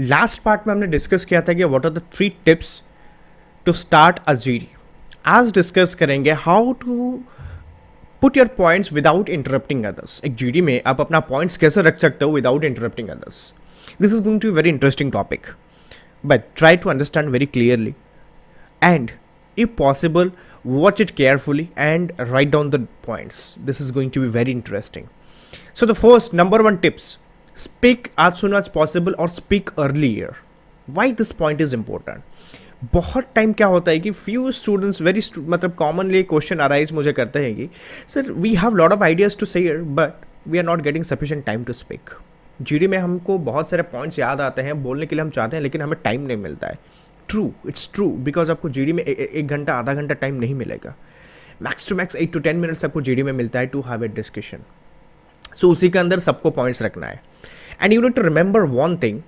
Last part में हमने discuss किया था कि what are the 3 tips to start a GD. आज डिस्कस करेंगे how to put your points without interrupting others. एक जीडी में आप अपना पॉइंट्स कैसे रख सकते हो without interrupting others. This is going to be very interesting topic, but try to understand very clearly, and if possible watch it carefully and write down the points. This is going to be very interesting. So the first number 1 tips: speak as soon as possible or speak earlier. Why this point is important? बहुत time क्या होता है कि few students मतलब commonly question arise मुझे करते हैं कि sir we have lot of ideas to share but we are not getting sufficient time to speak. GD में हमको बहुत सारे पॉइंट्स याद आते हैं, बोलने के लिए हम चाहते हैं, लेकिन हमें टाइम नहीं मिलता है। ट्रू, इट्स ट्रू, बिकॉज आपको जीडी में 1 घंटा आधा घंटा टाइम नहीं मिलेगा। Max to max 8 to 10 minutes आपको जीडी में मिलता है to have a discussion. So उसी के अंदर सबको पॉइंट्स रखना है। And you need to remember one thing,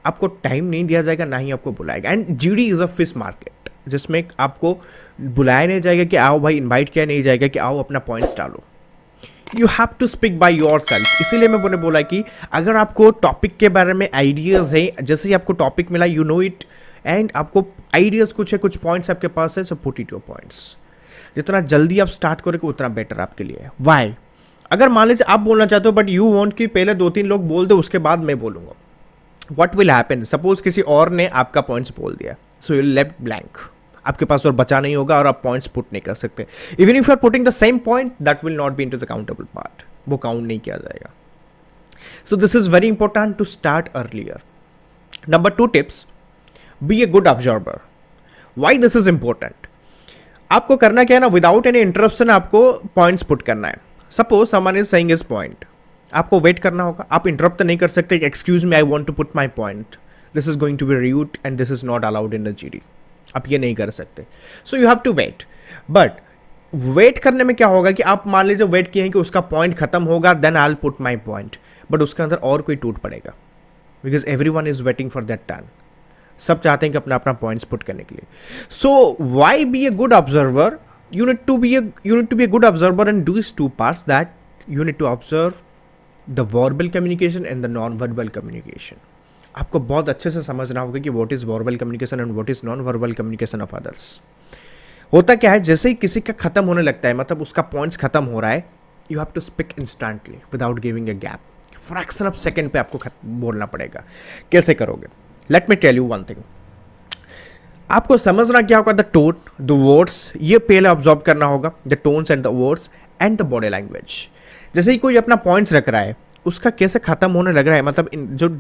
आपको टाइम नहीं दिया जाएगा, ना ही आपको बुलाएगा। And GD is a fish market, जिसमें आपको बुलाया नहीं जाएगा कि आओ भाई, इन्वाइट किया नहीं जाएगा कि आओ अपना पॉइंट्स डालो। You have to speak by yourself. इसीलिए मैंने बोला कि अगर आपको टॉपिक के बारे में आइडियाज़ है, जैसे ही आपको टॉपिक मिला यू नो इट एंड आपको आइडियाज़ कुछ है, कुछ पॉइंट्स आपके पास है, so put it your points. जितना जल्दी आप स्टार्ट करोगे उतना बेटर आपके लिए है। वाई? अगर मान लीजिए आप बोलना चाहते हो बट यू वांट कि पहले 2-3 लोग बोल दो उसके बाद मैं बोलूँगा, व्हाट विल हैपन? सपोज किसी और ने आपका पॉइंट्स बोल दिया, सो यू लेफ्ट ब्लैंक, आपके पास और बचा नहीं होगा और आप पॉइंट्स पुट नहीं कर सकते। Even if you are putting the same point that will not be into the countable part, वो काउंट नहीं किया जाएगा। So this is very important to start earlier. Number 2 tips: be a good observer. Why this is important? आपको करना क्या है ना, without any interruption आपको पॉइंट्स पुट करना है। Suppose someone is saying his point, आपको वेट करना होगा। आप इंटरप्ट नहीं कर सकते, excuse me I want to put my point, this is going to be rude and this is not allowed in the GD. आप ये नहीं कर सकते, so you have to wait. But wait करने में क्या होगा कि आप मान लीजिए वेट किए हैं कि उसका पॉइंट खत्म होगा, then I will put my point, but उसके अंदर और कोई टूट पड़ेगा, because everyone is waiting for that turn. सब चाहते हैं कि अपना अपना पॉइंट्स पुट करने के लिए। So why be a good observer? you need to be a good observer and do is 2 parts, that you need to observe the verbal communication and the non-verbal communication. आपको बहुत अच्छे से समझना होगा कि what is verbal communication and what is non-verbal communication of others. होता क्या है, जैसे ही किसी का खत्म होने लगता है, मतलब उसका पॉइंट्स खत्म हो रहा है, you have to speak instantly without giving a gap. fraction of second पे आपको बोलना पड़ेगा। कैसे करोगे? Let me tell you one thing. आपको समझना क्या होगा, द टोन, द वर्ड्स, ये पहले ऑब्जर्व करना होगा, the tones and the words and the body language. जैसे ही कोई अपना पॉइंट्स रख रहा है, उसका कैसे खत्म होने लग रहा है, मतलब जो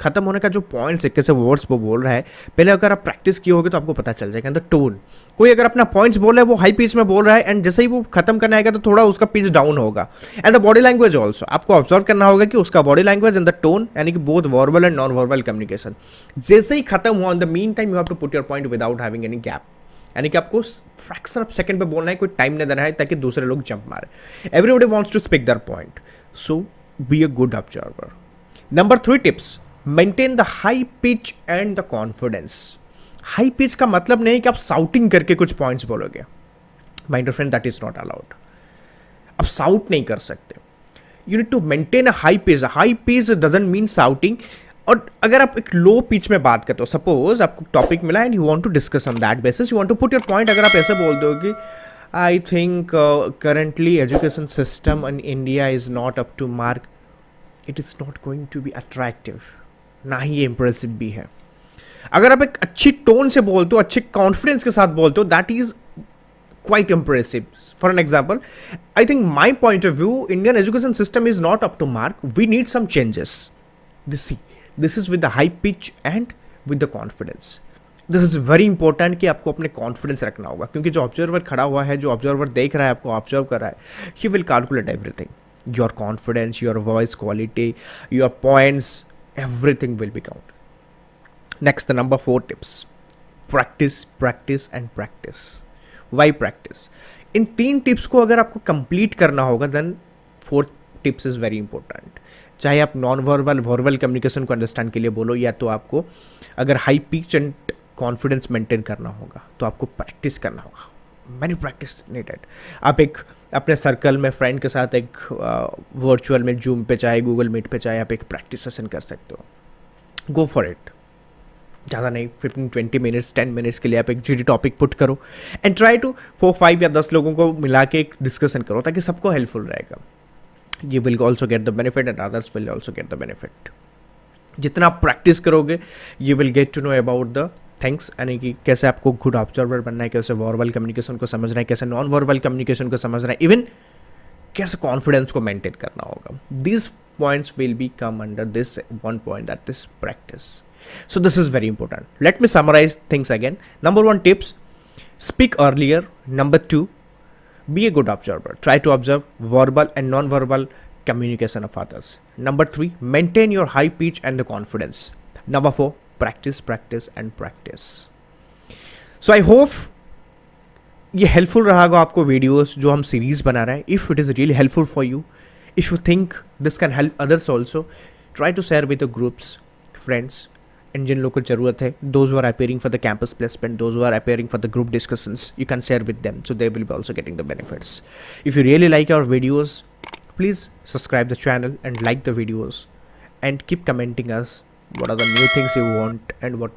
खत्म होने का जो पॉइंट्स है, कैसे वर्ड्स वो बोल रहा है, पहले अगर आप प्रैक्टिस किए होगे तो आपको पता चल जाएगा। द टोन, कोई अगर अपना पॉइंट्स बोल रहा है वो हाई पिच में बोल रहा है, एंड जैसे ही वो खत्म करना आएगा तो थोड़ा उसका पिच डाउन होगा। And the body language also, आपको ऑब्जर्व करना होगा कि उसका body language and the tone, यानी कि both verbal and non verbal communication जैसे ही खत्म हुआ, in the mean time you have to put your point without having any gap, यानी कि आपको फ्रैक्शन ऑफ सेकंड पे बोलना है, कोई टाइम नहीं देना है ताकि दूसरे लोग जंप मारे। Everybody wants to speak their point, so be a good observer. Number 3 tips: maintain the high pitch and the confidence. High pitch का मतलब नहीं कि आप साउटिंग करके कुछ पॉइंट्स बोलोगे, my dear friend, that is not allowed. आप shout नहीं कर सकते, you need to maintain a high pitch. High pitch doesn't mean shouting. और अगर आप एक लो पिच में बात करते हो, सपोज आपको टॉपिक मिला and you want to discuss on that basis, you want to put your point, अगर आप ऐसे बोलते हो कि I think currently education system in India is not up to mark, it is not going to be attractive, ना ही ये impressive भी है। अगर आप एक अच्छी टोन से बोलते हो, अच्छे कॉन्फिडेंस के साथ बोलते हो, that is quite impressive. For an example, I think my point of view, Indian education system is not up to mark, we need some changes. This is with the high pitch and with the confidence. This is very important कि आपको अपने confidence रखना होगा, क्योंकि जो observer खड़ा हुआ है, जो ऑब्जर्वर देख रहा है, आपको ऑब्जर्व कर रहा है, he will calculate everything, your confidence, your voice quality, your points, everything will be count. Next, the number 4 tips: practice, practice and practice. Why practice? इन 3 टिप्स को अगर आपको कंप्लीट करना होगा, then 4th tips is very important. चाहे आप non verbal verbal communication को understand के लिए बोलो, या तो आपको अगर high pitch and confidence maintain करना होगा तो आपको प्रैक्टिस करना होगा। Many practice needed. आप एक अपने सर्कल में फ्रेंड के साथ एक वर्चुअल में जूम पे चाहे गूगल मीट पे चाहे आप एक प्रैक्टिस सेशन कर सकते हो। गो फॉर इट, ज़्यादा नहीं, 15-20 मिनट्स 10 मिनट्स के लिए आप एक जी टॉपिक पुट करो एंड ट्राई टू 4-5 या 10 लोगों को मिला के एक डिस्कशन करो ताकि सबको हेल्पफुल रहेगा. You will also get the benefit and others will also get the benefit. जितना आप प्रैक्टिस करोगे you will get to know about the things, यानी कि कैसे आपको गुड ऑब्जर्वर बनना है, कैसे वर्बल कम्युनिकेशन को समझना है, कैसे नॉन वर्बल कम्युनिकेशन को समझना है, इवन कैसे कॉन्फिडेंस को मेंटेन करना होगा. This points will be come under this one point, that is practice. So this is very important. Let me summarise things again. Number 1 tips, speak earlier. Number 2, be a good observer. Try to observe verbal and non-verbal communication of others. Number 3, maintain your high pitch and the confidence. Number 4, practice, practice and practice. So I hope ये helpful रहा होगा आपको videos जो हम series बना रहे हैं. If it is really helpful for you, if you think this can help others also, try to share with the groups, friends, and जिन लोगों को जरूरत है, those are appearing for the campus placement, those are appearing for the group discussions, you can share with them, so they will be also getting the benefits. If you really like our videos, please subscribe the channel and like the videos and keep commenting us what are the new things you want and what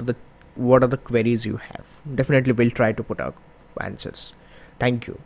are the queries you have. Definitely we'll try to put our answers. Thank you.